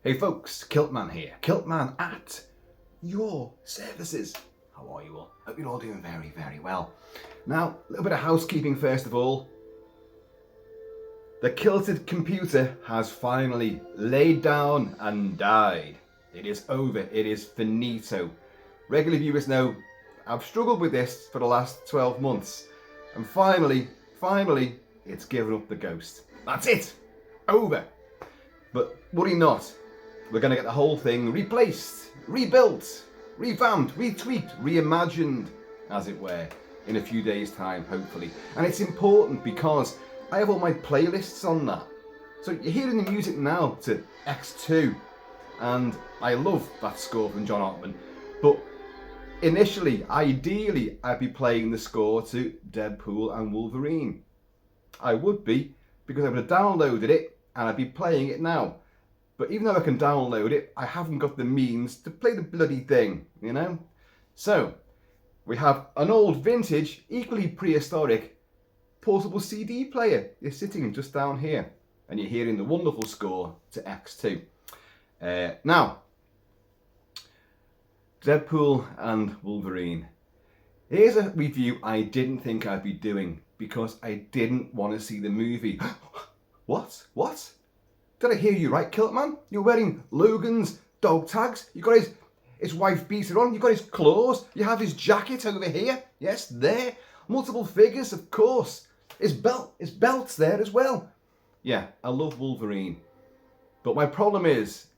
Hey folks, Kilt-Man here. Kilt-Man at your services. How are you all? Hope you're all doing very, very well. Now, a little bit of housekeeping first of all. The kilted computer has finally laid down and died. It is over. It is finito. Regular viewers know I've struggled with this for the last 12 months. And finally, it's given up the ghost. That's it. Over. But worry not. We're going to get the whole thing replaced, rebuilt, revamped, retweaked, reimagined, as it were, in a few days' time, hopefully. And it's important because I have all my playlists on that. So you're hearing the music now to X2, and I love that score from John Ottman. But initially, ideally, I'd be playing the score to Deadpool and Wolverine. I would be, because I would have downloaded it, and I'd be playing it now. But even though I can download it, I haven't got the means to play the bloody thing, you know? So, we have an old vintage, equally prehistoric, portable CD player. It's sitting just down here. And you're hearing the wonderful score to X2. Now, Deadpool and Wolverine. Here's a review I didn't think I'd be doing because I didn't want to see the movie. What? Did I hear you right, Kilt-Man? You're wearing Logan's dog tags. You got his wife beater on. You got his claws. You have his jacket over here. Yes, there. Multiple figures, of course. His belt's there as well. Yeah, I love Wolverine. But my problem is,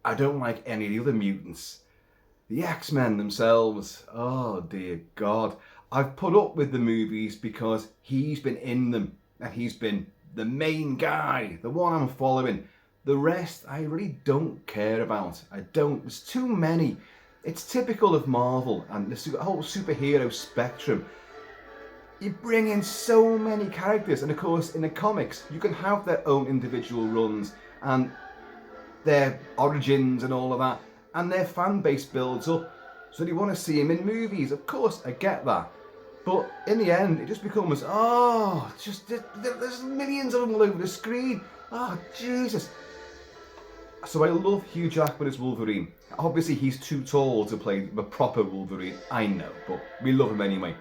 I don't like any of the other mutants. The X-Men themselves. Oh, dear God. I've put up with the movies because he's been in them. And he's been the main guy, the one I'm following. The rest I really don't care about. I don't. There's too many. It's typical of Marvel and the whole superhero spectrum. You bring in so many characters, and of course in the comics you can have their own individual runs and their origins and all of that, and their fan base builds up, so you want to see them in movies. Of course, I get that. But in the end, it just becomes, there's millions of them all over the screen. Oh, Jesus. So I love Hugh Jackman as Wolverine. Obviously, he's too tall to play the proper Wolverine, I know, but we love him anyway.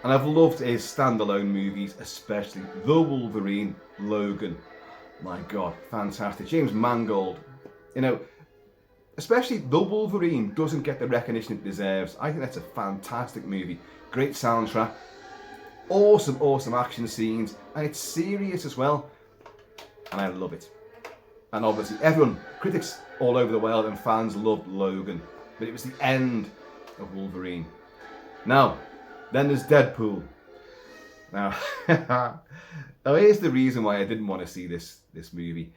And I've loved his standalone movies, especially The Wolverine, Logan. My God, fantastic. James Mangold, you know, especially The Wolverine doesn't get the recognition it deserves. I think that's a fantastic movie. Great soundtrack, awesome action scenes, and it's serious as well, and I love it. And obviously everyone, critics all over the world and fans loved Logan, but it was the end of Wolverine. Now, then there's Deadpool. Now, here's the reason why I didn't want to see this movie.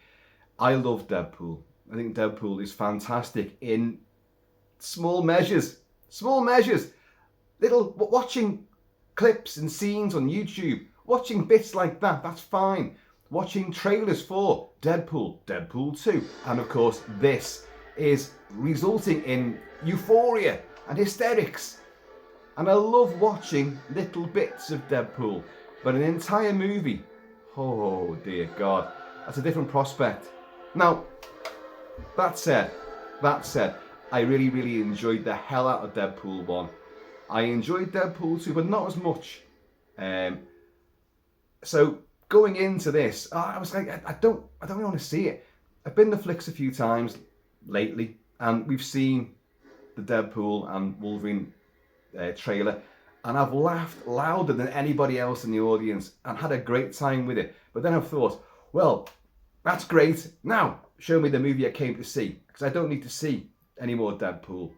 I love Deadpool. I think Deadpool is fantastic in small measures. Little watching clips and scenes on YouTube, watching bits like that, that's fine. Watching trailers for Deadpool, Deadpool 2, and of course this is resulting in euphoria and hysterics. And I love watching little bits of Deadpool, but an entire movie, oh dear God, that's a different prospect. Now, that said, I really enjoyed the hell out of Deadpool 1. I enjoyed Deadpool 2, but not as much. So going into this, I was like, I don't really want to see it. I've been to flicks a few times lately, and we've seen the Deadpool and Wolverine trailer, and I've laughed louder than anybody else in the audience and had a great time with it. But then I've thought, well, that's great. Now show me the movie I came to see, because I don't need to see any more Deadpool.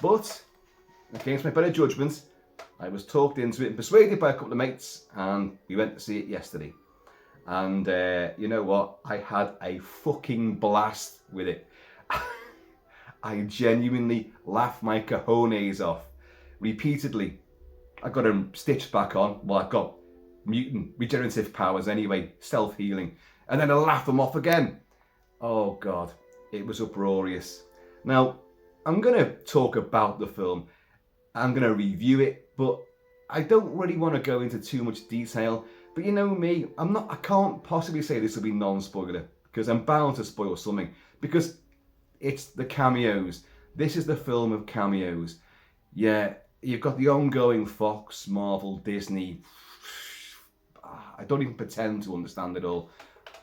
But against my better judgment, I was talked into it and persuaded by a couple of mates, and we went to see it yesterday. And you know what? I had a fucking blast with it. I genuinely laughed my cojones off repeatedly. I got them stitched back on. Well, I've got mutant regenerative powers anyway, self-healing. And then I laughed them off again. Oh God, it was uproarious. Now, I'm going to talk about the film. I'm going to review it, but I don't really want to go into too much detail. But you know me, I can't possibly say this will be non-spoiler. because I'm bound to spoil something, because it's the cameos. This is the film of cameos. Yeah, you've got the ongoing Fox, Marvel, Disney. I don't even pretend to understand it all,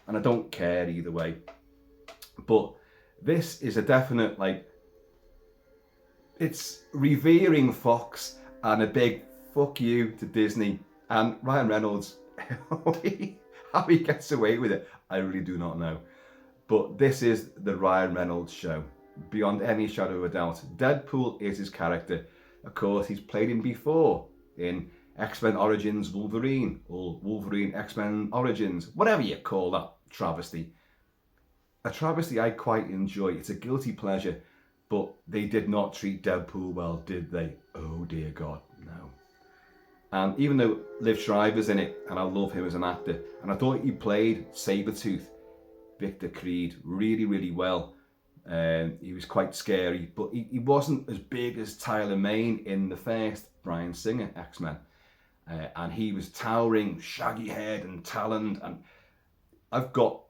and I don't care either way. But this is a definite, like, it's revering Fox and a big fuck you to Disney. And Ryan Reynolds, how he gets away with it, I really do not know. But this is the Ryan Reynolds show, beyond any shadow of a doubt. Deadpool is his character. Of course, he's played him before in X-Men Origins Wolverine, or Wolverine X-Men Origins, whatever you call that travesty. A travesty I quite enjoy. It's a guilty pleasure, but they did not treat Deadpool well, did they? Oh dear God, no. And even though Liv Schreiber's in it, and I love him as an actor, and I thought he played Sabretooth, Victor Creed, really, really well. He was quite scary, but he wasn't as big as Tyler Mane in the first Bryan Singer X-Men. And he was towering, shaggy head and taloned. And I've got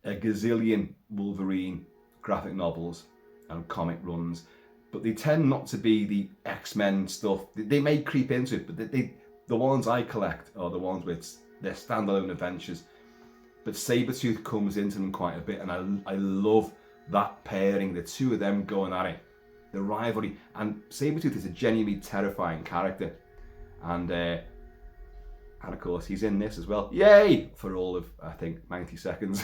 a gazillion Wolverine graphic novels and comic runs, but they tend not to be the X-Men stuff. They may creep into it, but the ones I collect are the ones with their standalone adventures. But Sabretooth comes into them quite a bit, and I love that pairing, the two of them going at it, the rivalry. And Sabretooth is a genuinely terrifying character. And of course, he's in this as well. Yay! For all of, I think, 90 seconds.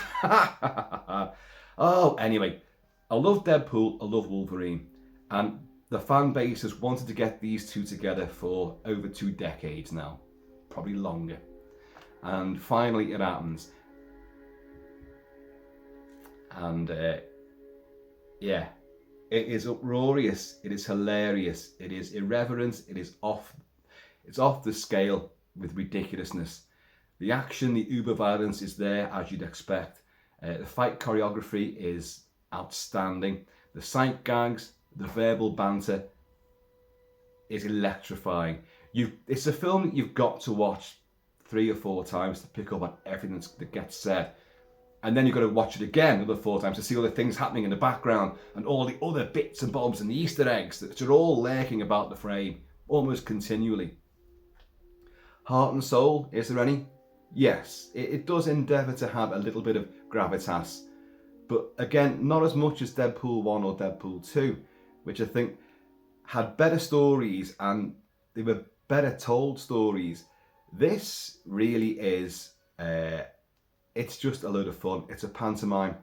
Oh, anyway, I love Deadpool, I love Wolverine. And the fan base has wanted to get these two together for over 2 decades now. Probably longer. And finally it happens. And yeah, it is uproarious, it is hilarious, it is irreverent, it's off the scale with ridiculousness. The action, the uber violence is there as you'd expect. The fight choreography is outstanding. The sight gags, the verbal banter is electrifying. It's a film that you've got to watch 3 or 4 times to pick up on everything that gets said. And then you've got to watch it again another 4 times to see all the things happening in the background and all the other bits and bobs and the Easter eggs that are all lurking about the frame almost continually. Heart and soul, is there any? Yes, it does endeavour to have a little bit of gravitas. But again, not as much as Deadpool 1 or Deadpool 2, which I think had better stories and they were better told stories. This really is, it's just a load of fun. It's a pantomime.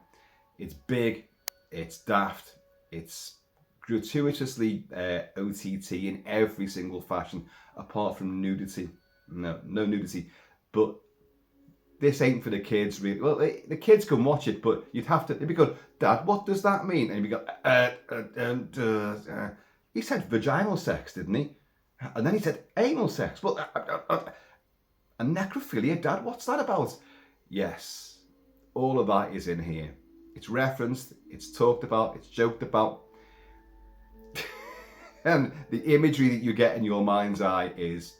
It's big, it's daft, it's gratuitously OTT in every single fashion, apart from nudity. No nudity. But this ain't for the kids, really. Well, the kids can watch it, but they'd be going, Dad, what does that mean? And you'd go, he said vaginal sex, didn't he? And then he said anal sex. Well, and necrophilia, Dad, what's that about? Yes, all of that is in here. It's referenced, it's talked about, it's joked about. And the imagery that you get in your mind's eye is,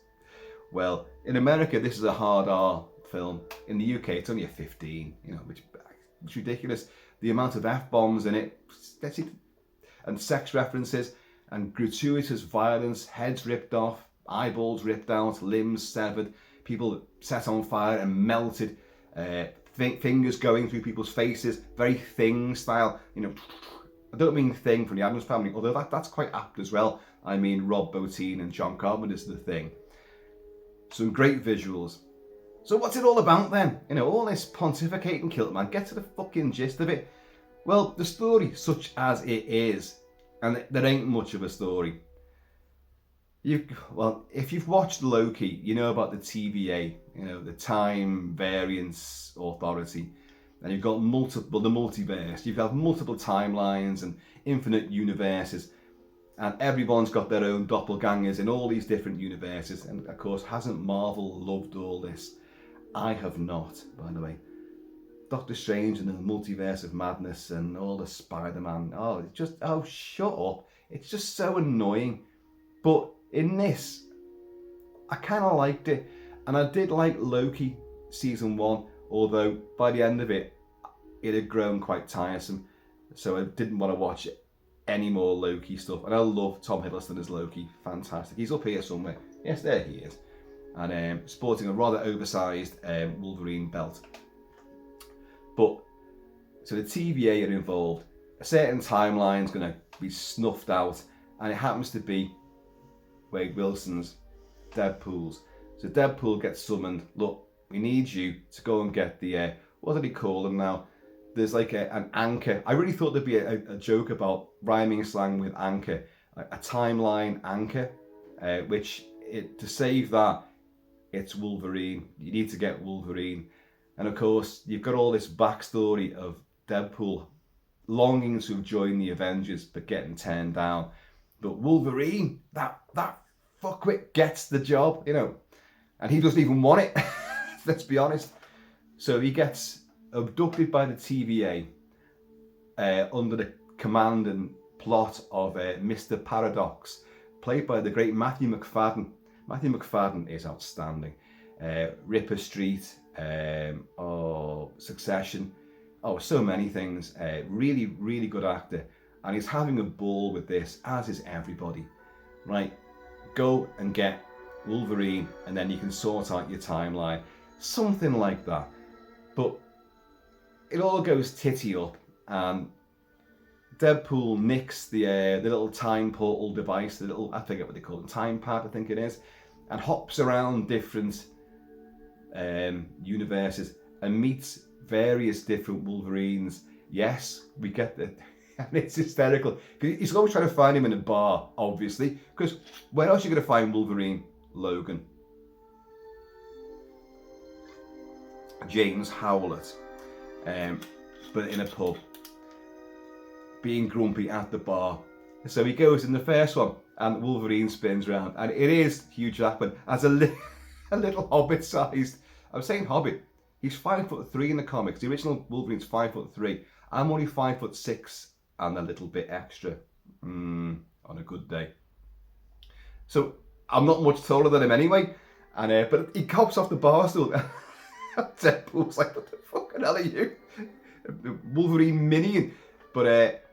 well, in America, this is a hard R film. In the UK, it's only a 15, which is ridiculous. The amount of F-bombs in it, and sex references, and gratuitous violence, heads ripped off, eyeballs ripped out, limbs severed, people set on fire and melted, fingers going through people's faces, very Thing style. I don't mean Thing from the Addams Family, although that's quite apt as well. I mean Rob Bottin and John Carpenter's The Thing. Some great visuals. So what's it all about then? All this pontificating Kilt-Man. Get to the fucking gist of it. Well, the story, such as it is, and there ain't much of a story. If you've watched Loki, you know about the TVA, the Time Variance Authority, and you've got the multiverse. You've got multiple timelines and infinite universes, and everyone's got their own doppelgangers in all these different universes. And of course, hasn't Marvel loved all this? I have not, by the way. Doctor Strange and the Multiverse of Madness and all the Spider-Man. Shut up. It's just so annoying. But in this, I kind of liked it. And I did like Loki season 1, although by the end of it, it had grown quite tiresome, so I didn't want to watch any more Loki stuff. And I love Tom Hiddleston as Loki, fantastic. He's up here somewhere. Yes, there he is. And sporting a rather oversized Wolverine belt. But, so the TVA are involved. A certain timeline's going to be snuffed out, and it happens to be Wade Wilson's Deadpool's. So Deadpool gets summoned. Look, we need you to go and get the, what do they call them now? There's like an anchor. I really thought there'd be a joke about rhyming slang with anchor, like a timeline anchor, to save that, it's Wolverine. You need to get Wolverine. And of course, you've got all this backstory of Deadpool longing to have joined the Avengers, but getting turned down. But Wolverine, that fuckwit gets the job, you know. And he doesn't even want it, let's be honest. So he gets abducted by the TVA under the command and plot of Mr. Paradox, played by the great Matthew McFadden. Matthew McFadden is outstanding. Ripper Street, Succession, so many things. Really, really good actor. And he's having a ball with this, as is everybody. Right, go and get Wolverine, and then you can sort out your timeline. Something like that. But it all goes titty up, and Deadpool nicks the little time portal device, the little, I forget what they call it, time pad, I think it is, and hops around different universes and meets various different Wolverines. Yes, we get the, and it's hysterical. He's always trying to find him in a bar, obviously, because where else are you going to find Wolverine? Logan. James Howlett, but in a pub, being grumpy at the bar. So he goes in the first one, and Wolverine spins around, and it is Hugh Jackman as a little hobbit-sized. I'm saying hobbit. He's 5'3" in the comics. The original Wolverine's 5'3". I'm only 5'6" and a little bit extra on a good day. So I'm not much taller than him anyway, and but he cops off the bar stool. Deadpool's like, what the fucking hell are you? Wolverine minion. But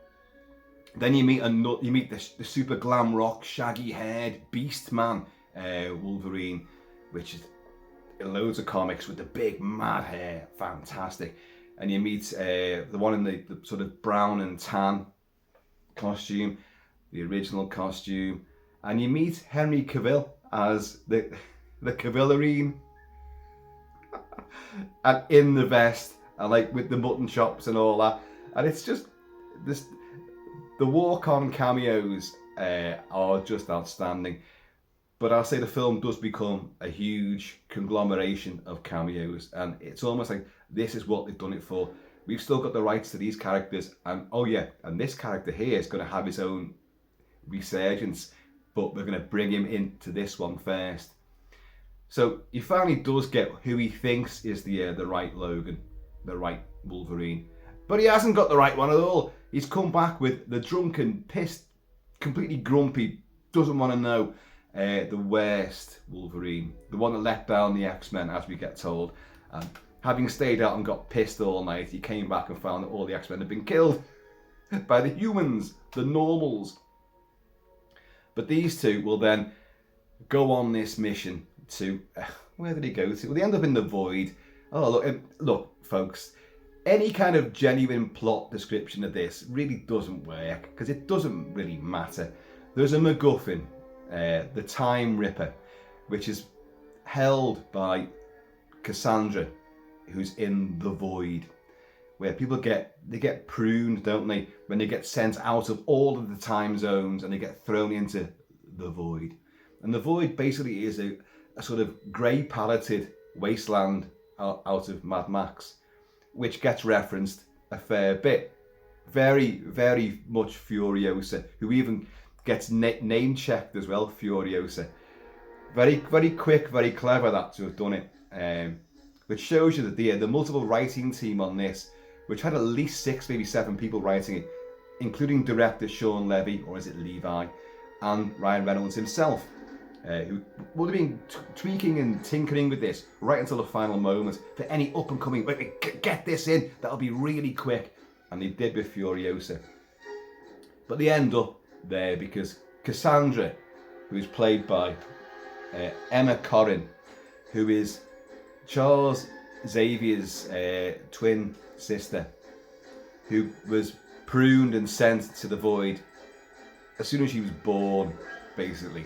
then you meet the super glam rock, shaggy haired beast man Wolverine, which is in loads of comics with the big mad hair, fantastic. And you meet the one in the sort of brown and tan costume, the original costume, and you meet Henry Cavill as the Cavillerine, and in the vest, and like with the mutton chops and all that, and it's just this. The walk-on cameos are just outstanding, but I'll say the film does become a huge conglomeration of cameos, and it's almost like this is what they've done it for. We've still got the rights to these characters, and oh yeah, and this character here is going to have his own resurgence, but we're going to bring him into this one first. So he finally does get who he thinks is the right Logan, the right Wolverine, but he hasn't got the right one at all. He's come back with the drunken, pissed, completely grumpy, doesn't want to know, the worst Wolverine, the one that let down the X-Men, as we get told. Having stayed out and got pissed all night, he came back and found that all the X-Men had been killed by the humans, the normals. But these two will then go on this mission to, where did he go to? Well, they end up in the void. Oh, look, folks. Any kind of genuine plot description of this really doesn't work, because it doesn't really matter. There's a MacGuffin, the Time Ripper, which is held by Cassandra, who's in the void, where people get pruned, don't they, when they get sent out of all of the time zones and they get thrown into the void. And the void basically is a sort of grey paleted wasteland out of Mad Max, which gets referenced a fair bit. Very, very much Furiosa, who even gets name checked as well, Furiosa. Very, very quick, very clever that to have done it. Which shows you that the multiple writing team on this, which had at least 6, maybe 7 people writing it, including director Sean Levy, or is it Levi, and Ryan Reynolds himself. who would have been tweaking and tinkering with this right until the final moment for any up and coming, get this in, that'll be really quick. And they did with Furiosa. But they end up there because Cassandra, who is played by Emma Corrin, who is Charles Xavier's twin sister, who was pruned and sent to the void as soon as she was born, basically.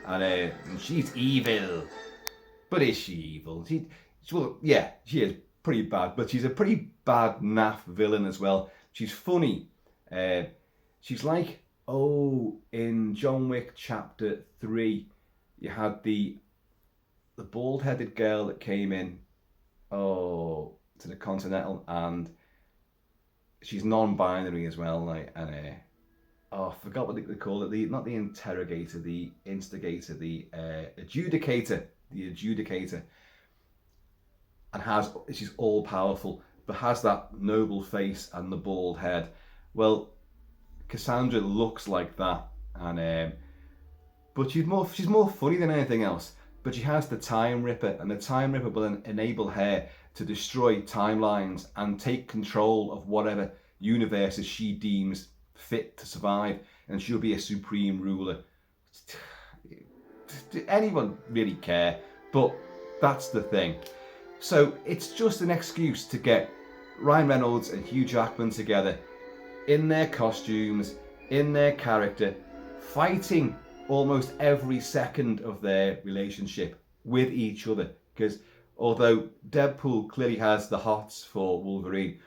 And she's evil. But is she evil? Well, yeah, she is pretty bad, but she's a pretty bad naff villain as well. She's funny. She's like, in John Wick Chapter 3, you had the bald-headed girl that came in, to the Continental, and she's non-binary as well, like, and I forgot what they call it. Not the interrogator, the instigator, the adjudicator. The adjudicator. And she's all powerful, but has that noble face and the bald head. Well, Cassandra looks like that, and but she's more funny than anything else. But she has the Time Ripper, and the Time Ripper will enable her to destroy timelines and take control of whatever universes she deems fit to survive, and she'll be a supreme ruler. Does anyone really care? But that's the thing. So it's just an excuse to get Ryan Reynolds and Hugh Jackman together in their costumes, in their character, fighting almost every second of their relationship with each other. Because although Deadpool clearly has the hots for Wolverine,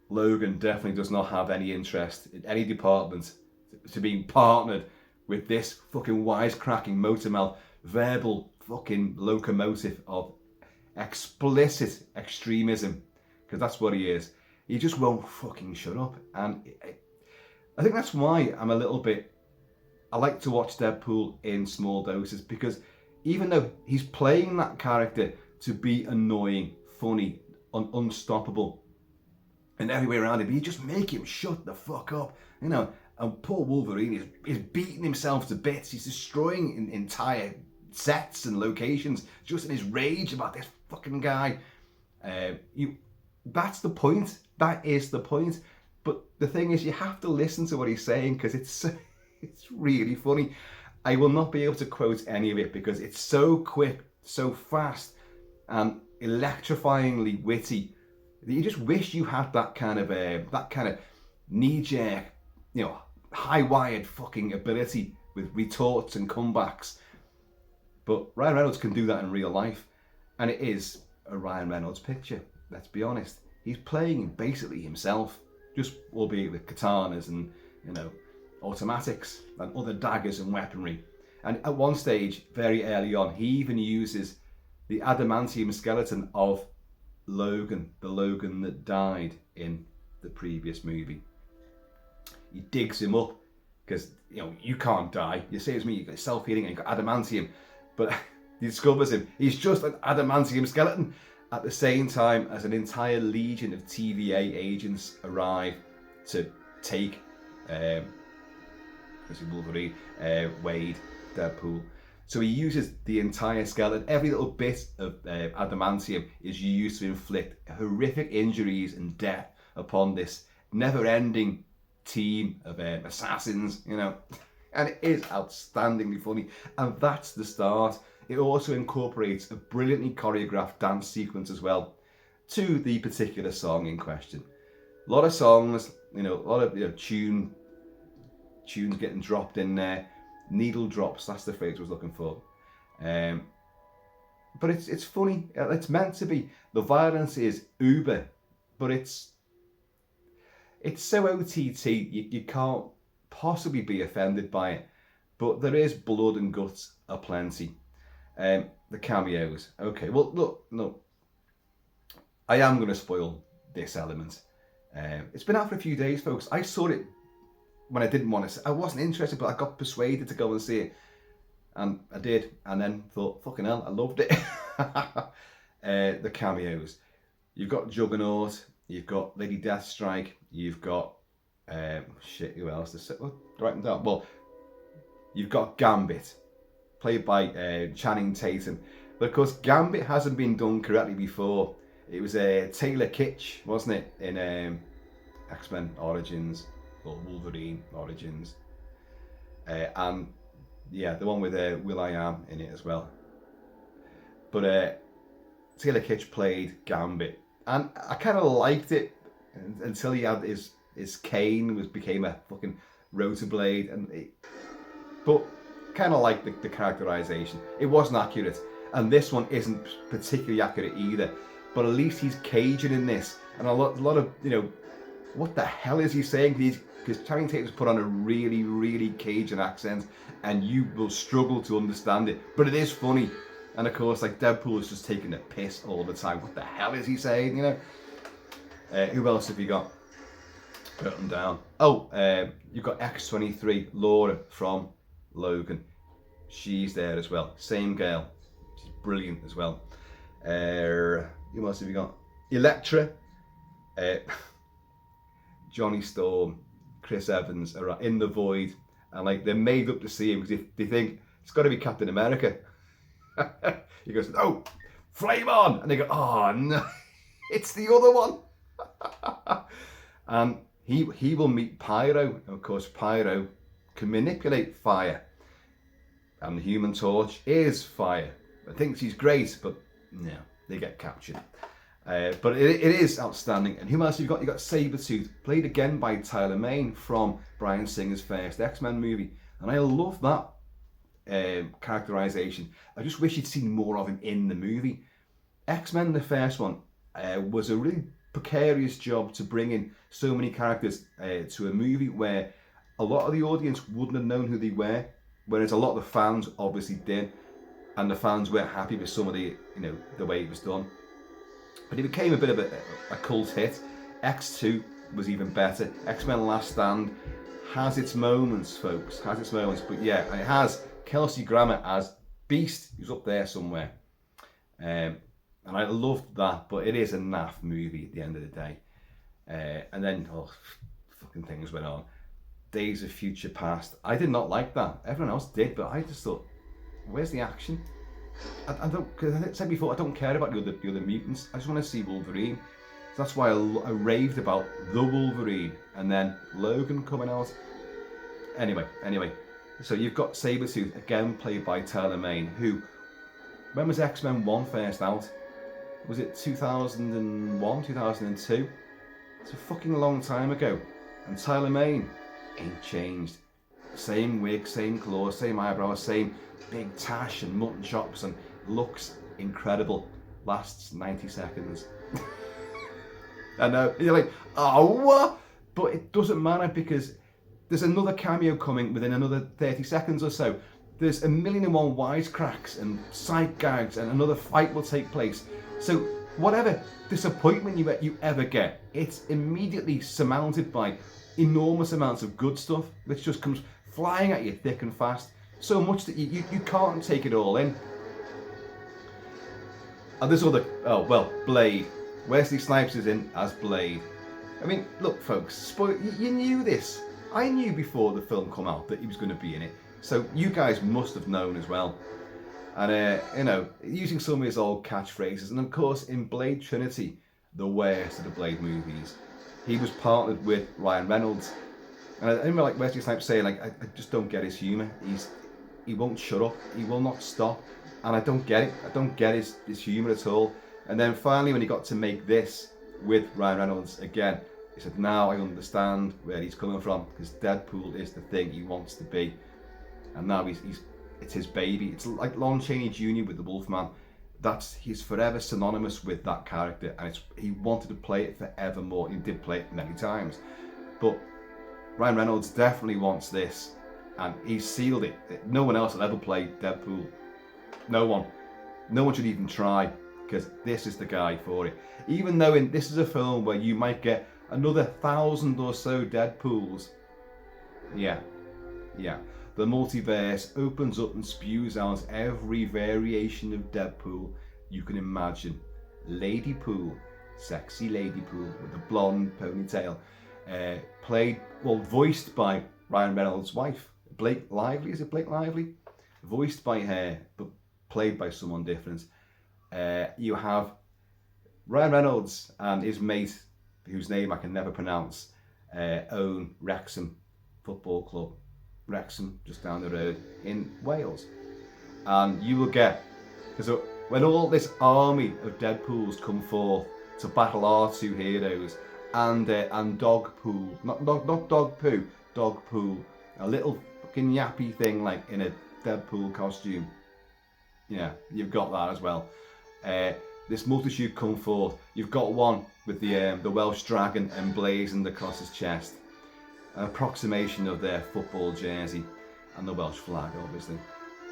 Logan definitely does not have any interest in any department to being partnered with this fucking wisecracking motormouth verbal fucking locomotive of explicit extremism, because that's what he is. He just won't fucking shut up. And I think that's why I like to watch Deadpool in small doses, because even though he's playing that character to be annoying, funny, unstoppable, and everywhere around him, you just make him shut the fuck up, you know. And poor Wolverine is beating himself to bits. He's destroying entire sets and locations just in his rage about this fucking guy. That's the point. That is the point. But the thing is, you have to listen to what he's saying, because it's really funny. I will not be able to quote any of it because it's so quick, so fast, and electrifyingly witty that you just wish you had that kind of knee-jerk, you know, high-wired fucking ability with retorts and comebacks. But Ryan Reynolds can do that in real life, and it is a Ryan Reynolds picture. Let's be honest. He's playing basically himself, just albeit with katanas and, you know, automatics and other daggers and weaponry. And at one stage, very early on, he even uses the adamantium skeleton of Logan, the Logan that died in the previous movie. He digs him up because, you know, you can't die. You say it's me, you've got self-healing and you've got adamantium. But he discovers him. He's just an adamantium skeleton. At the same time as an entire legion of TVA agents arrive to take Wolverine, Wade, Deadpool. So he uses the entire skeleton. Every little bit of adamantium is used to inflict horrific injuries and death upon this never-ending team of assassins, you know. And it is outstandingly funny. And that's the start. It also incorporates a brilliantly choreographed dance sequence as well to the particular song in question. A lot of songs, you know, a lot of tunes getting dropped in there. Needle drops, that's the phrase I was looking for. But it's funny. It's meant to be. The violence is uber, but it's so OTT, you can't possibly be offended by it. But there is blood and guts aplenty. The cameos. Okay, well, look. I am going to spoil this element. It's been out for a few days, folks. I saw it when I didn't want to. I wasn't interested, but I got persuaded to go and see it. And I did. And then thought, fucking hell, I loved it. The cameos. You've got Juggernaut. You've got Lady Deathstrike. You've got... who else? Write them down. Well, you've got Gambit. played by Channing Tatum. But of course, Gambit hasn't been done correctly before. It was Taylor Kitsch, wasn't it, in X-Men Origins, or Wolverine Origins. And yeah, the one with will.i.am in it as well. But Taylor Kitsch played Gambit, and I kind of liked it until he had his cane became a fucking rotor blade, but kind of like the characterization. It wasn't accurate, and this one isn't particularly accurate either. But at least he's Cajun in this, and a lot of, you know, what the hell is he saying? Because Channing Tatum's put on a really, really Cajun accent, and you will struggle to understand it. But it is funny, and of course, like, Deadpool is just taking a piss all the time. What the hell is he saying? You know. Who else have you got? Put them down. Oh, you've got X-23, Laura from Logan. She's there as well. Same girl. She's brilliant as well. Who else have you got? Elektra, Johnny Storm, Chris Evans are in the void, and like, they're made up to see him because they think it's got to be Captain America. He goes, "Oh, flame on!" And they go, "Oh no, it's the other one." And he will meet Pyro. Of course, Pyro can manipulate fire, and the Human Torch is fire. I think she's great, but no, they get captured. But it is outstanding. And who else have you got? You got Sabretooth, played again by Tyler Mane from Bryan Singer's first X-Men movie, and I love that characterization. I just wish you'd seen more of him in the movie. X-Men, the first one, was a really precarious job to bring in so many characters to a movie where a lot of the audience wouldn't have known who they were, whereas a lot of the fans obviously did, and the fans weren't happy with some of the, you know, the way it was done. But it became a bit of a cult hit. X2 was even better. X-Men Last Stand has its moments, folks, has its moments. But yeah, it has Kelsey Grammer as Beast, who's up there somewhere. And I loved that, but it is a naff movie at the end of the day. And then, fucking things went on. Days of Future Past. I did not like that. Everyone else did, but I just thought, where's the action? I don't, because I said before, I don't care about the other mutants. I just want to see Wolverine. So that's why I raved about the Wolverine, and then Logan coming out. Anyway. So you've got Sabretooth, again played by Tyler Mane, who, when was X-Men 1 first out? Was it 2001, 2002? It's a fucking long time ago. And Tyler Mane ain't changed. Same wig, same claws, same eyebrows, same big tash and mutton chops, and looks incredible. Lasts 90 seconds. I know, you're like, oh, what? But it doesn't matter, because there's another cameo coming within another 30 seconds or so. There's 1,000,001 wisecracks and sight gags, and another fight will take place. So whatever disappointment you ever get, it's immediately surmounted by enormous amounts of good stuff, which just comes flying at you thick and fast. So much that you can't take it all in. And there's other, Blade. Wesley Snipes is in as Blade. I mean, look, folks, you knew this. I knew before the film come out that he was going to be in it. So you guys must have known as well. And, you know, using some of his old catchphrases. And of course, in Blade Trinity, the worst of the Blade movies, he was partnered with Ryan Reynolds. And I remember, like, Wesley Snipes saying, like, I just don't get his humour. He won't shut up. He will not stop. And I don't get it. I don't get his humour at all. And then finally, when he got to make this with Ryan Reynolds again, he said, now I understand where he's coming from, because Deadpool is the thing he wants to be. And now it's his baby. It's like Lon Chaney Jr. with the Wolfman. He's forever synonymous with that character, and he wanted to play it forevermore. He did play it many times. But Ryan Reynolds definitely wants this, and he's sealed it. No one else will ever play Deadpool. No one. No one should even try, because this is the guy for it. Even though this is a film where you might get another 1,000 or so Deadpools. Yeah. The multiverse opens up and spews out every variation of Deadpool you can imagine. Lady Pool, sexy Lady Pool with a blonde ponytail, voiced by Ryan Reynolds' wife, Blake Lively. Is it Blake Lively? voiced by her, but played by someone different. You have Ryan Reynolds and his mate, whose name I can never pronounce, own Wrexham Football Club. Wrexham, just down the road in Wales. And you will get, because when all this army of Deadpools come forth to battle our two heroes, and Dogpool, not Dog Poo, Dogpool, a little fucking yappy thing like in a Deadpool costume. Yeah, you've got that as well. This multitude come forth. You've got one with the Welsh dragon emblazoned across his chest, an approximation of their football jersey and the Welsh flag, obviously.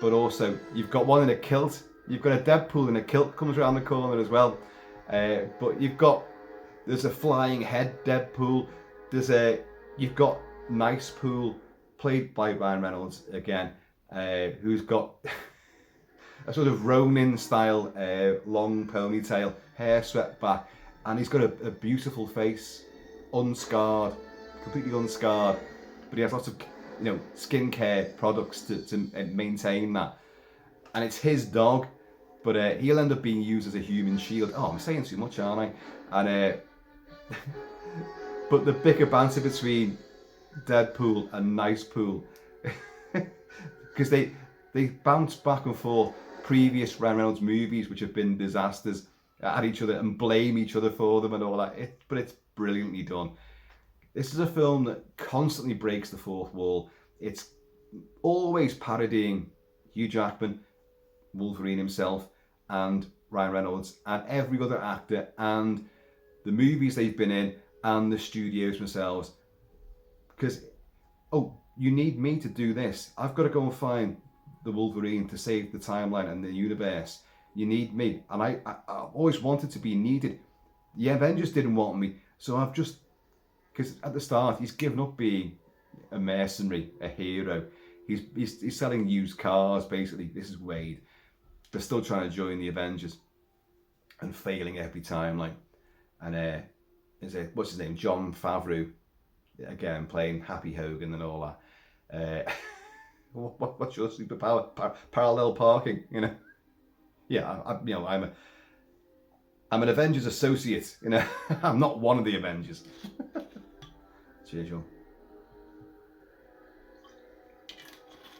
But also, you've got one in a kilt. You've got a Deadpool in a kilt comes around the corner as well. But there's a flying head Deadpool. You've got Nice Pool, played by Ryan Reynolds again, who's got a sort of Ronin style long ponytail, hair swept back, and he's got a beautiful face, unscarred, completely unscarred, but he has lots of skincare products to maintain that. And it's his dog, but he'll end up being used as a human shield. Oh, I'm saying too much, aren't I? And but the bicker banter between Deadpool and Nice Pool, because they bounce back and forth previous Ryan Reynolds movies which have been disasters at each other and blame each other for them and all that. But it's brilliantly done. This is a film that constantly breaks the fourth wall. It's always parodying Hugh Jackman, Wolverine himself, and Ryan Reynolds, and every other actor, and the movies they've been in, and the studios themselves. Because, you need me to do this. I've got to go and find the Wolverine to save the timeline and the universe. You need me. And I've always wanted to be needed. The Avengers didn't want me, so I've just... Because at the start, he's given up being a mercenary, a hero. He's selling used cars, basically. This is Wade. They're still trying to join the Avengers and failing every time. What's his name? Jon Favreau, again, playing Happy Hogan and all that. What's your superpower? Parallel parking, Yeah, I'm an Avengers associate, I'm not one of the Avengers. Cheers, John.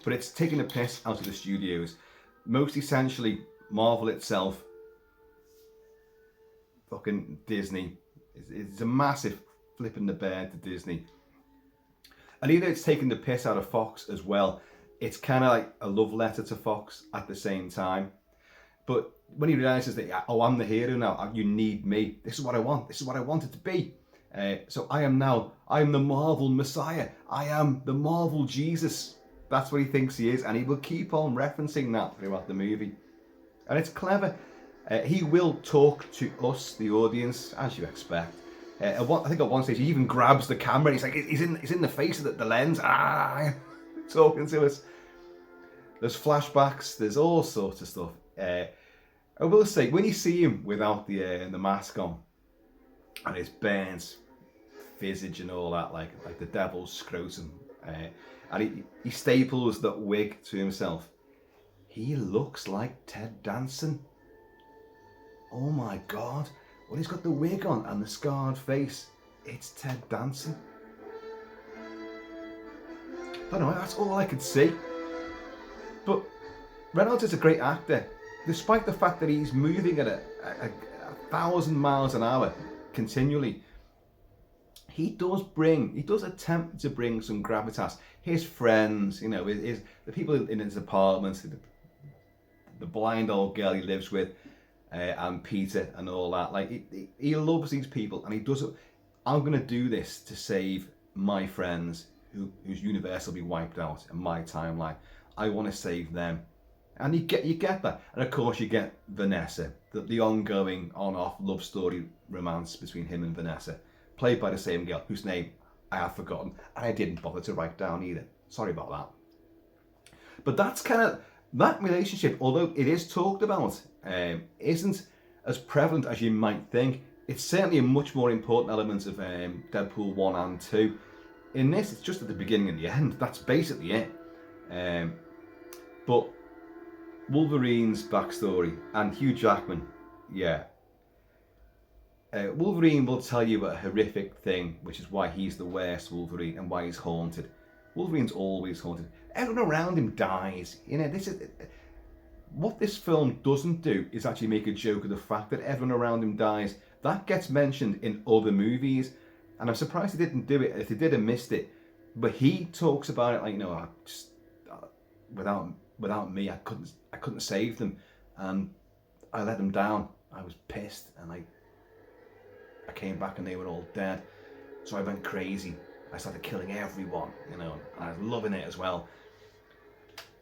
But it's taking a piss out of the studios. Most essentially, Marvel itself, fucking Disney. It's a massive flip in the bear to Disney. And even though it's taking the piss out of Fox as well, it's kind of like a love letter to Fox at the same time. But when he realises that, I'm the hero now, you need me. This is what I want. This is what I wanted to be. So I'm the Marvel Messiah. I am the Marvel Jesus. That's what he thinks he is, and he will keep on referencing that throughout the movie. And it's clever. He will talk to us, the audience, as you expect. I think at one stage he even grabs the camera. He's like, he's in the face of the lens, talking to us. There's flashbacks. There's all sorts of stuff. I will say, when you see him without the mask on, and his burnt visage and all that, like the devil's scrotum, and he staples that wig to himself. He looks like Ted Danson. Oh my God. Well, he's got the wig on and the scarred face. It's Ted Danson. I don't know, that's all I could see. But Reynolds is a great actor. Despite the fact that he's moving at a 1,000 miles an hour continually, he does attempt to bring some gravitas. His friends, the people in his apartment, the blind old girl he lives with, and Peter and all that. He loves these people, and he does it. I'm going to do this to save my friends whose universe will be wiped out in my timeline. I want to save them. And you get that. And of course you get Vanessa, the ongoing on-off love story romance between him and Vanessa, played by the same girl whose name I have forgotten, and I didn't bother to write down either. Sorry about that. But that's kind of, that relationship, although it is talked about, isn't as prevalent as you might think. It's certainly a much more important element of Deadpool 1 and 2. In this, it's just at the beginning and the end. That's basically it. But Wolverine's backstory and Hugh Jackman, yeah. Wolverine will tell you a horrific thing, which is why he's the worst Wolverine and why he's haunted. Wolverine's always haunted. Everyone around him dies. You know, this is what this film doesn't do is actually make a joke of the fact that everyone around him dies. That gets mentioned in other movies, and I'm surprised they didn't do it. If they did, I missed it. But he talks about it like, you know, without me, I couldn't save them, and I let them down. I was pissed, and I came back and they were all dead. So I went crazy. I started killing everyone, you know, and I was loving it as well.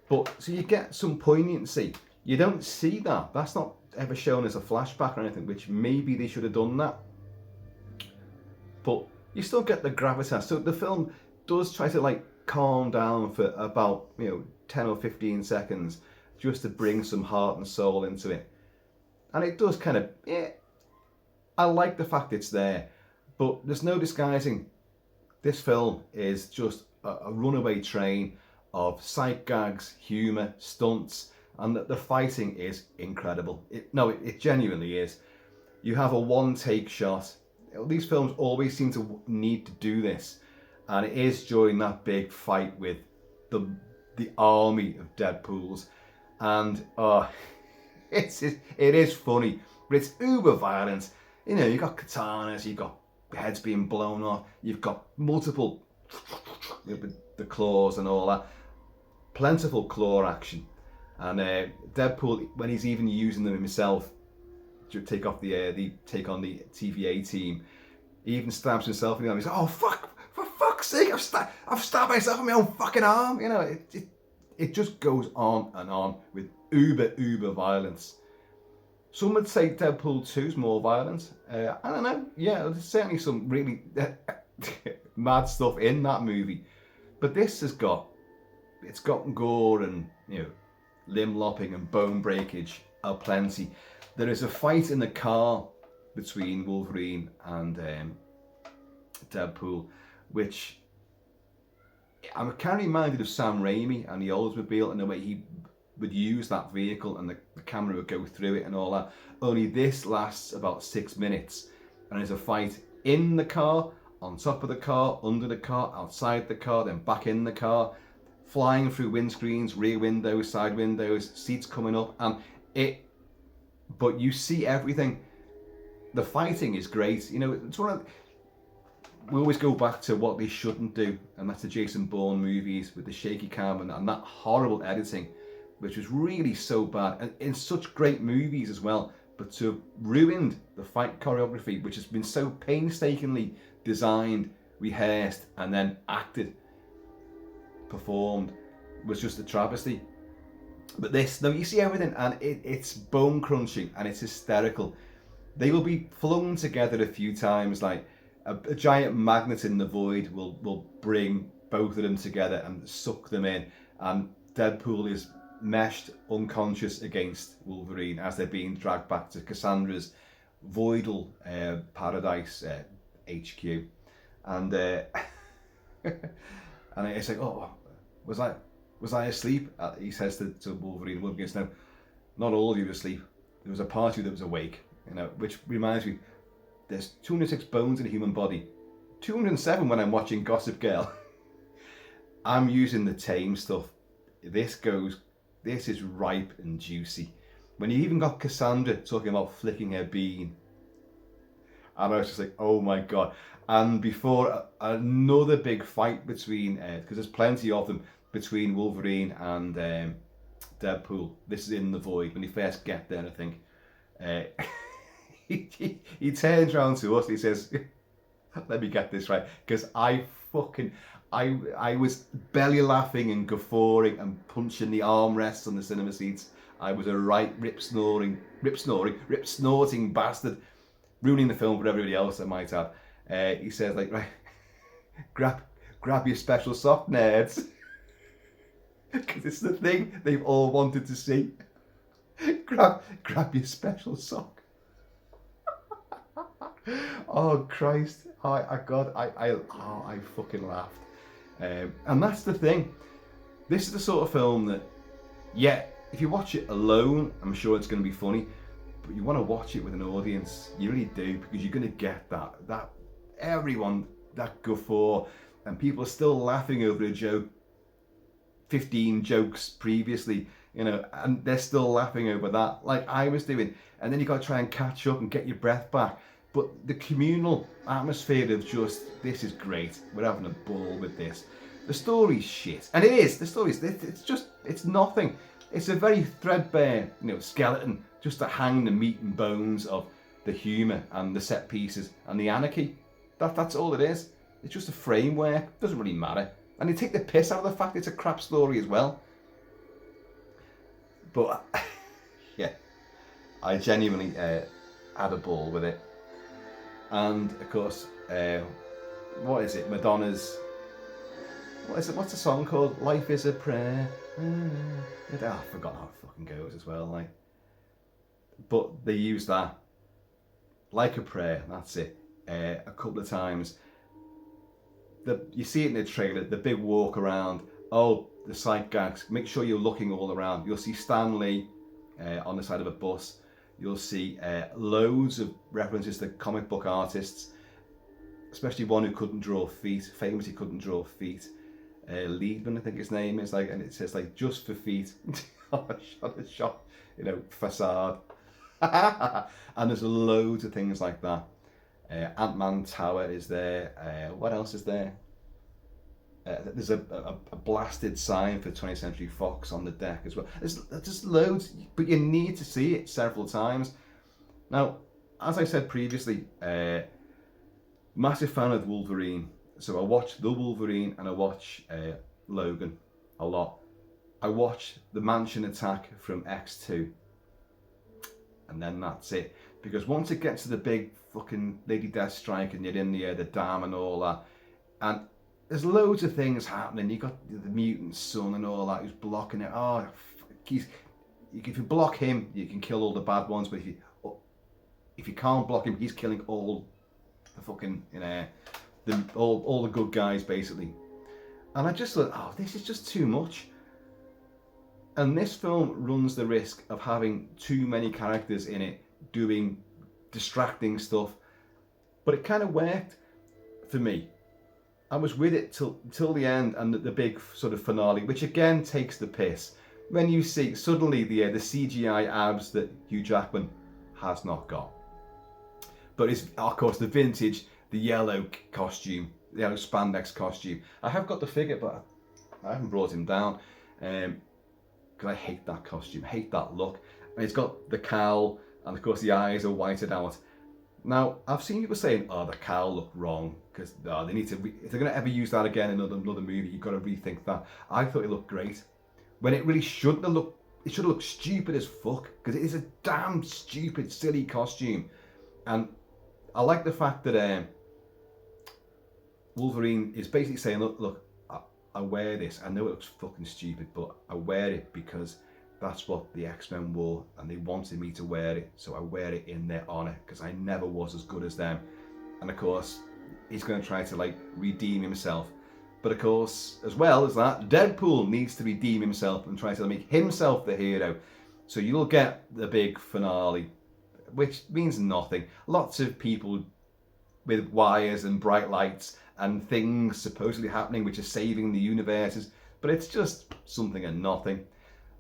But so you get some poignancy. You don't see that. That's not ever shown as a flashback or anything, which maybe they should have done that. But you still get the gravitas. So the film does try to like calm down for about, you know, 10 or 15 seconds just to bring some heart and soul into it. And it does kind of, yeah, I like the fact it's there, but there's no disguising. This film is just a runaway train of sight gags, humour, stunts, and the fighting is incredible. It genuinely is. You have a one-take shot. These films always seem to need to do this, and it is during that big fight with the army of Deadpools, and it is funny, but it's uber violent. You know, you've got katanas, you've got heads being blown off, you've got multiple, you know, the claws and all that. Plentiful claw action. And Deadpool, when he's even using them himself to take on the TVA team, he even stabs himself in the arm. He's like, oh fuck, for fuck's sake, I've stabbed myself in my own fucking arm. You know, it just goes on with uber violence. Some would say Deadpool 2 is more violent. I don't know. Yeah, there's certainly some really mad stuff in that movie. But this has got gore and, you know, limb lopping and bone breakage aplenty. There is a fight in the car between Wolverine and Deadpool, which I'm kind of reminded of Sam Raimi and the Oldsmobile and the way he would use that vehicle and the camera would go through it and all that. Only this lasts about 6 minutes, and there's a fight in the car, on top of the car, under the car, outside the car, then back in the car, flying through windscreens, rear windows, side windows, seats coming up, but you see everything. The fighting is great. You know, it's we always go back to what they shouldn't do, and that's the Jason Bourne movies with the shaky cam and that horrible editing, which was really so bad, and in such great movies as well, but to have ruined the fight choreography, which has been so painstakingly designed, rehearsed, and then acted, performed, was just a travesty. But this, no, you see everything, and it's bone crunching and it's hysterical. They will be flung together a few times, like a giant magnet in the void will bring both of them together and suck them in, and Deadpool is meshed unconscious against Wolverine as they're being dragged back to Cassandra's voidal paradise HQ, and and it's like, oh, was I asleep? He says to Wolverine. Wolverine goes, no, not all of you were asleep. There was a part of you that was awake. You know, which reminds me, there's 206 bones in a human body, 207 when I'm watching Gossip Girl. I'm using the tame stuff. This is ripe and juicy. When you even got Cassandra talking about flicking her bean, and I was just like, oh my god. And before another big fight between, because there's plenty of them, between Wolverine and Deadpool. This is in the void when you first get there, I think. He turns around to us and he says, let me get this right, because I was belly laughing and guffawing and punching the armrests on the cinema seats. I was a right rip snorting bastard, ruining the film for everybody else, I might add. He says, like, right, grab your special sock, nerds. Because it's the thing they've all wanted to see. grab your special sock. Oh Christ! I fucking laughed. And that's the thing. This is the sort of film that, yeah, if you watch it alone, I'm sure it's going to be funny, but you want to watch it with an audience. You really do, because you're going to get that everyone, that guffaw, and people are still laughing over a joke 15 jokes previously, and they're still laughing over that, like I was doing. And then you got to try and catch up and get your breath back. But the communal atmosphere of just, this is great, we're having a ball with this. The story's shit, and it is. The story's, it's nothing. It's a very threadbare, skeleton just to hang the meat and bones of the humour and the set pieces and the anarchy. That's all it is. It's just a framework. Doesn't really matter. And they take the piss out of the fact it's a crap story as well. But yeah, I genuinely had a ball with it. And of course, what is it? Madonna's. What is it? What's the song called? Life is a prayer. I forgot how it fucking goes as well. Like, but they use that, like a prayer. That's it. A couple of times. You see it in the trailer. The big walk around. Oh, the sight gags. Make sure you're looking all around. You'll see Stan Lee on the side of a bus. You'll see loads of references to comic book artists, especially one who couldn't draw feet. Famously couldn't draw feet. Liebman, I think his name is, like, and it says like just for feet on a shot, facade. And there's loads of things like that. Ant-Man Tower is there. What else is there? There's a blasted sign for 20th Century Fox on the deck as well. There's just loads, but you need to see it several times. Now, as I said previously, massive fan of Wolverine. So I watch The Wolverine and I watch Logan a lot. I watch the Mansion Attack from X2. And then that's it. Because once it gets to the big fucking Lady Deathstrike and you're in the dam and all that, and there's loads of things happening. You got the mutant son and all that who's blocking it. Oh, if you block him, you can kill all the bad ones. But if you can't block him, he's killing all the fucking all the good guys basically. And I just thought, oh, this is just too much. And this film runs the risk of having too many characters in it doing distracting stuff. But it kind of worked for me. I was with it till the end and the big sort of finale, which again takes the piss. When you see suddenly the CGI abs that Hugh Jackman has not got. But it's, of course, the vintage, the yellow costume, the yellow spandex costume. I have got the figure, but I haven't brought him down. Because I hate that costume, hate that look. And it's got the cowl, and of course the eyes are whited out. Now, I've seen people saying, oh, the cowl looked wrong, because they need to, if they're going to ever use that again in another movie, you've got to rethink that. I thought it looked great. When it really shouldn't have looked, it should have looked stupid as fuck, because it is a damn stupid, silly costume. And I like the fact that Wolverine is basically saying, look, I wear this. I know it looks fucking stupid, but I wear it because that's what the X-Men wore, and they wanted me to wear it, so I wear it in their honour, because I never was as good as them. And of course, he's going to try to redeem himself. But of course, as well as that, Deadpool needs to redeem himself and try to make himself the hero. So you'll get the big finale, which means nothing. Lots of people with wires and bright lights and things supposedly happening which are saving the universes, but it's just something and nothing.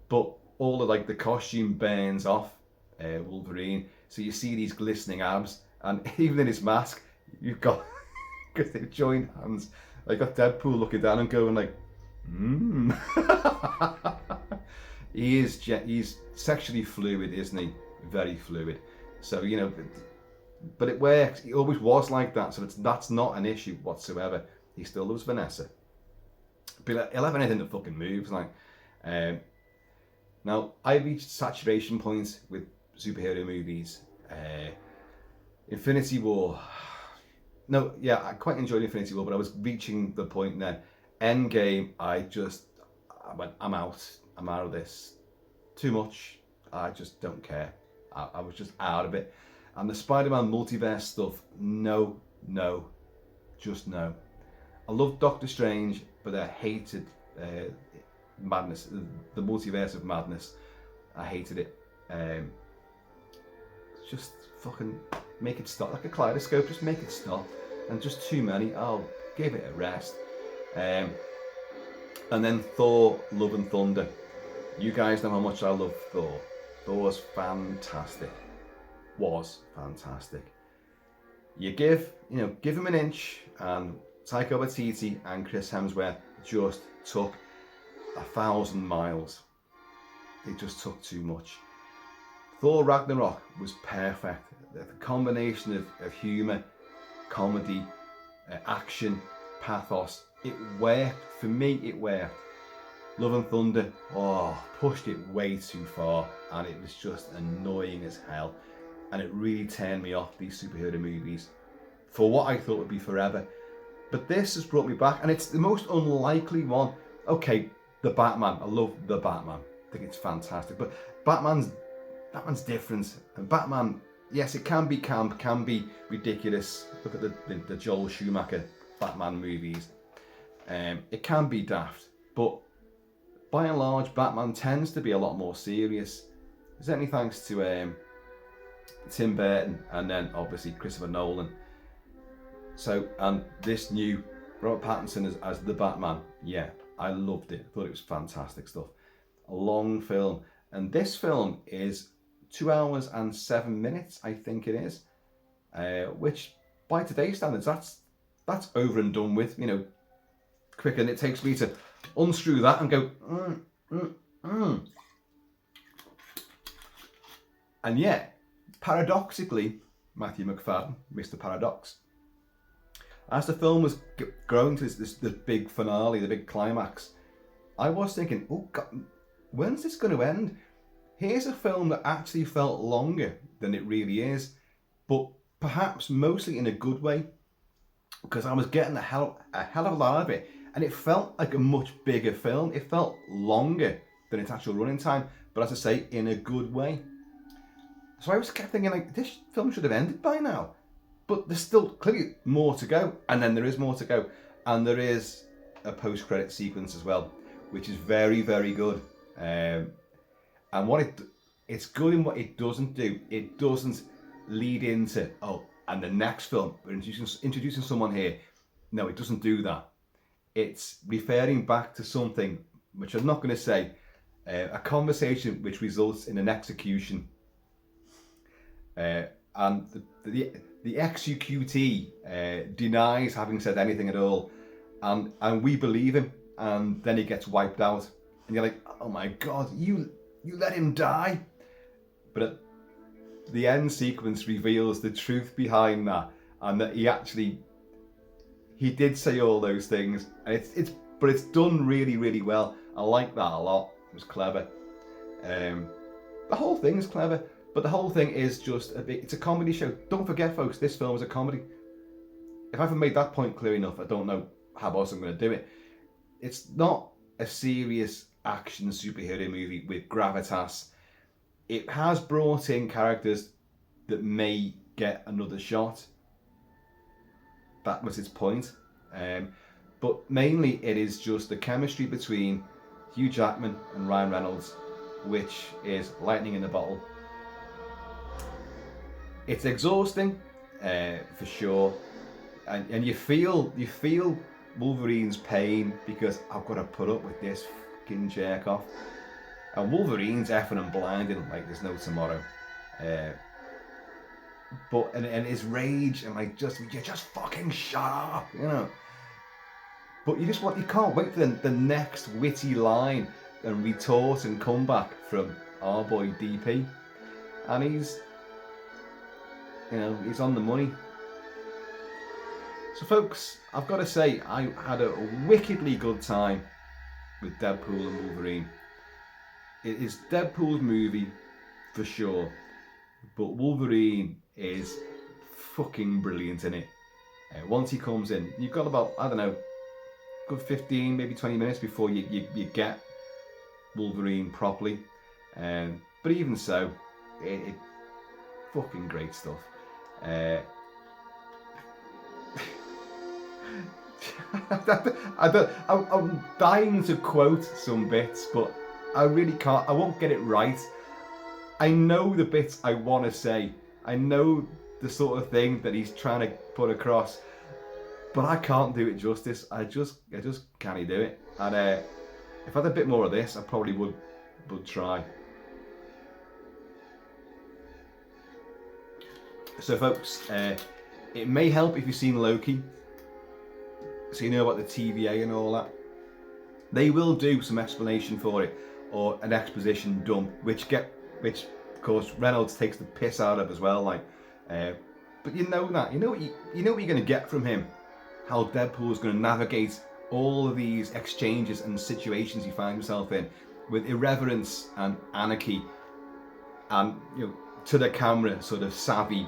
But all of the costume burns off Wolverine, so you see these glistening abs, and even in his mask you've got, because they've joined hands, I got Deadpool looking down and going he's sexually fluid, isn't he? Very fluid. So but it works. He always was like that, so that's not an issue whatsoever. He still loves Vanessa. But he'll have anything that fucking moves. Now, I reached saturation points with superhero movies. Infinity War. No, yeah, I quite enjoyed Infinity War, but I was reaching the point then. Endgame, I went, I'm out of this. Too much. I just don't care. I was just out of it. And the Spider-Man multiverse stuff, no, just no. I love Doctor Strange, but I hated Madness, the multiverse of madness. I hated it. Just fucking make it stop, like a kaleidoscope, just make it stop. And just too many, I'll give it a rest. And then Thor, Love and Thunder. You guys know how much I love Thor. Thor's fantastic. Was fantastic. You give him an inch, and Taika Waititi and Chris Hemsworth just took 1,000 miles. They just took too much. Thor Ragnarok was perfect. The combination of humour, comedy, action, pathos. It worked. For me, it worked. Love and Thunder, pushed it way too far, and it was just annoying as hell. And it really turned me off these superhero movies for what I thought would be forever. But this has brought me back, and it's the most unlikely one. Okay, the Batman. I love the Batman. I think it's fantastic. But Batman's different. And Batman, yes, it can be camp, can be ridiculous. Look at the Joel Schumacher Batman movies. It can be daft, but by and large, Batman tends to be a lot more serious. Certainly thanks to Tim Burton, and then obviously Christopher Nolan. So, and this new Robert Pattinson as the Batman, yeah, I loved it. I thought it was fantastic stuff. A long film, and this film is 2 hours and 7 minutes, I think it is, which by today's standards, that's over and done with. Quicker than it takes me to unscrew that and go. And yet, paradoxically, Matthew McFadden, Mr. Paradox, as the film was growing to this big finale, the big climax, I was thinking, oh God, when's this going to end? Here's a film that actually felt longer than it really is, but perhaps mostly in a good way, because I was getting a hell of a lot of it, and it felt like a much bigger film. It felt longer than its actual running time, but as I say, in a good way. So I kept thinking, like, this film should have ended by now, but there's still clearly more to go, and then there is more to go, and there is a post-credit sequence as well, which is very, very good. And what it's good in what it doesn't do. It doesn't lead into, and the next film we're introducing someone here. No, it doesn't do that. It's referring back to something which I'm not going to say, a conversation which results in an execution. And the executee denies having said anything at all, and we believe him, and then he gets wiped out, and you're like, oh my God, you let him die. But the end sequence reveals the truth behind that, and that he did say all those things, and but it's done really, really well. I like that a lot. It was clever. The whole thing is clever, but the whole thing is just it's a comedy show. Don't forget, folks, this film is a comedy. If I haven't made that point clear enough, I don't know how else I'm going to do it. It's not a serious action superhero movie with gravitas. It has brought in characters that may get another shot. That was its point. But mainly it is just the chemistry between Hugh Jackman and Ryan Reynolds, which is lightning in a bottle. It's exhausting, for sure, and you feel Wolverine's pain, because I've got to put up with this fucking jerk off. And Wolverine's effing and blinding like there's no tomorrow. But and his rage and like you just fucking shut up, But you can't wait for the next witty line and retort and comeback from our boy DP, and he's on the money. So folks, I've got to say, I had a wickedly good time with Deadpool and Wolverine. It is Deadpool's movie for sure, but Wolverine is fucking brilliant in it. Once he comes in, you've got about, I don't know, good 15, maybe 20 minutes before you get Wolverine properly. But even so, it fucking great stuff. I'm dying to quote some bits, but I really can't. I won't get it right. I know the bits I want to say. I know the sort of thing that he's trying to put across, but I can't do it justice. I just can't do it. And if I had a bit more of this, I probably would try. So folks, it may help if you've seen Loki, so you know about the TVA and all that. They will do some explanation for it, or an exposition dump, which of course Reynolds takes the piss out of as well. Like, but you know that, you know what you're going to get from him, how Deadpool is going to navigate all of these exchanges and situations he finds himself in with irreverence and anarchy, and to the camera sort of savvy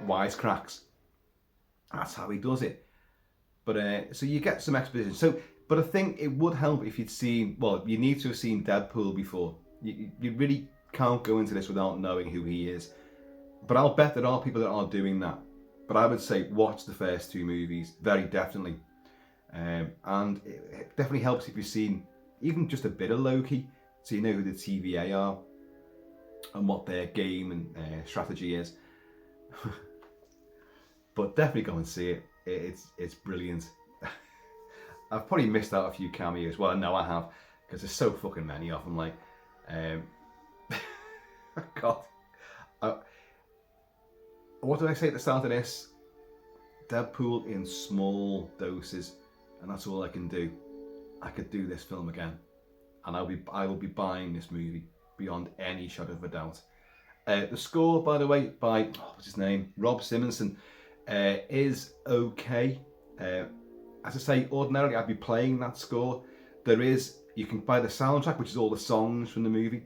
wisecracks. That's how he does it. But so you get some exposition. So, but I think it would help if you'd seen. Well, you need to have seen Deadpool before. You really can't go into this without knowing who he is. But I'll bet there are people that are doing that. But I would say watch the first two movies, very definitely. And it definitely helps if you've seen even just a bit of Loki, so you know who the TVA are and what their game and strategy is. But definitely go and see it. It's brilliant. I've probably missed out a few cameos. Well, no, I have, because there's so fucking many of them. Like, God, what did I say at the start of this? Deadpool in small doses, and that's all I can do. I could do this film again, and I will be buying this movie beyond any shadow of a doubt. The score, by the way, by what's his name, Rob Simonson, is okay. As I say, ordinarily I'd be playing that score. You can buy the soundtrack, which is all the songs from the movie,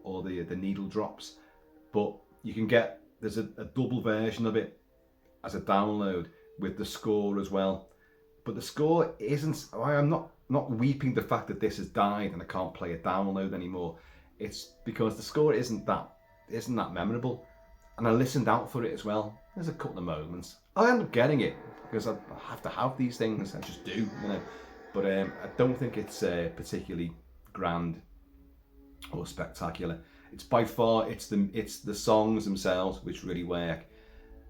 or the needle drops, but you can get, there's a double version of it as a download with the score as well. But the score isn't, I'm not weeping the fact that this has died and I can't play a download anymore. It's because the score isn't that memorable, and I listened out for it as well. There's a couple of moments I end up getting it because I have to have these things. I just do, But I don't think it's particularly grand or spectacular. It's by far it's the songs themselves which really work,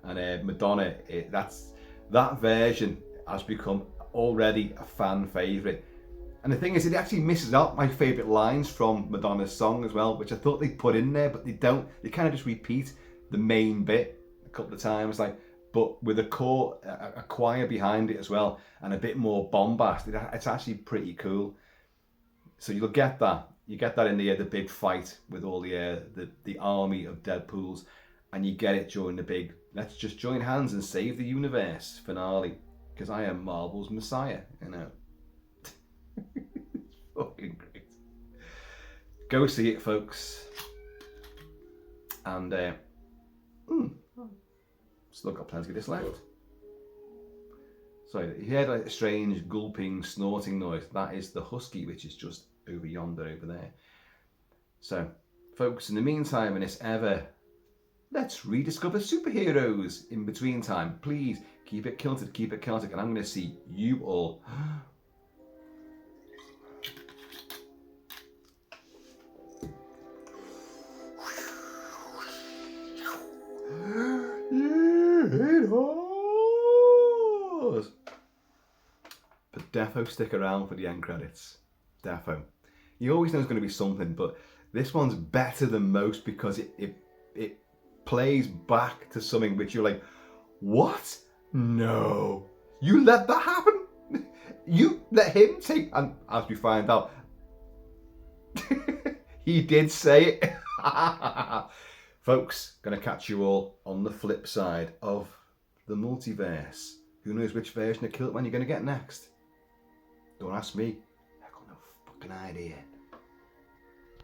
and Madonna. That version has become already a fan favourite. And the thing is, it actually misses out my favourite lines from Madonna's song as well, which I thought they'd put in there, but they don't. They kind of just repeat the main bit a couple of times, but with a choir behind it as well, and a bit more bombast. It's actually pretty cool. So you'll get that. You get that in the big fight with all the army of Deadpools, and you get it during the big "Let's just join hands and save the universe" finale, because I am Marvel's Messiah, It's fucking great. Go see it, folks. And still got plenty of this left. So you heard a strange gulping, snorting noise. That is the husky, which is just over yonder, over there. So, folks, in the meantime, in this let's rediscover superheroes in between time. Please keep it kilted, keep it Celtic, and I'm going to see you all. But defo stick around for the end credits. Defo. You always know there's going to be something, but this one's better than most because it plays back to something which you're like, what? No. You let that happen? You let him take, and as we find out, he did say it. Folks, gonna catch you all on the flip side of the multiverse. Who knows which version of Kilt-Man you're gonna get next? Don't ask me. I got no fucking idea.